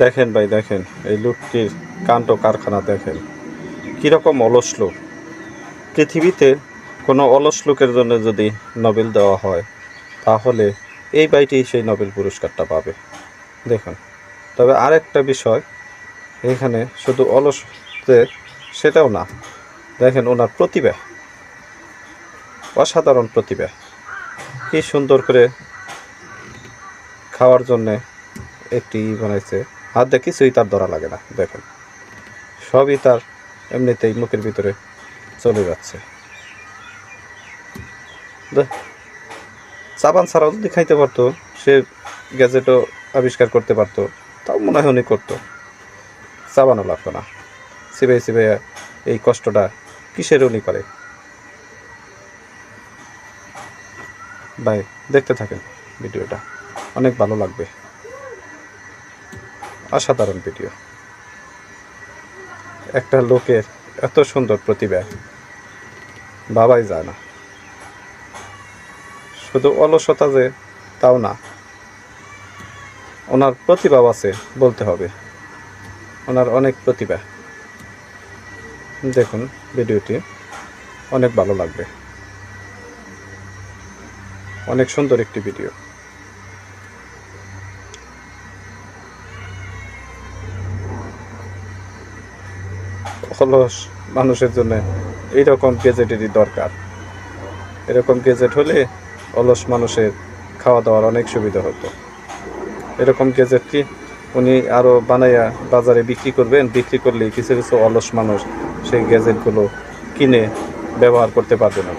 দেখেন ভাই, দেখেন এই লোকটির কাণ্ড কারখানা। দেখেন কীরকম অলস লোক। পৃথিবীতে কোনো অলস লোকের জন্য যদি নোবেল দেওয়া হয় তাহলে এই ভাইটি সেই নোবেল পুরস্কারটা পাবে। দেখুন, তবে আরেকটা বিষয়, এখানে শুধু অলস যে সেটাও না, দেখেন ওনার প্রতিভা, অসাধারণ প্রতিভা। কি সুন্দর করে খাওয়ার জন্যে একটি বানাইছে, হাত দিয়ে কিছুই তার ধরা লাগে না। দেখেন সবই তার এমনিতেই মুখের ভিতরে চলে যাচ্ছে। চাবান ছাড়াও যদি খাইতে পারতো, সে গ্যাজেটও আবিষ্কার করতে পারতো, তাও মনে হয় উনি করতো। চাবানও লাগতো না, চিবাই চিবাই এই কষ্টটা কিসের উনি করে। ভাই দেখতে থাকেন ভিডিওটা, অনেক ভালো লাগবে। অসাধারণ ভিডিও। একটা লোকের এত সুন্দর প্রতিভা ভাবাই যায় না। শুধু অলসতা যে তাও না, ওনার প্রতিভাও আছে বলতে হবে। ওনার অনেক প্রতিভা। দেখুন ভিডিওটি, অনেক ভালো লাগবে। অনেক সুন্দর একটি ভিডিও। অলস মানুষের জন্য এইরকম গেজেটেরই দরকার। এরকম গেজেট হলে অলস মানুষের খাওয়া দাওয়ার অনেক সুবিধা হতো। এরকম গেজেট কি উনি আরও বানাইয়া বাজারে বিক্রি করবেন, বিক্রি করলে কিছু কিছু অলস মানুষ সেই গ্যাজেটগুলো কিনে ব্যবহার করতে পারবে না।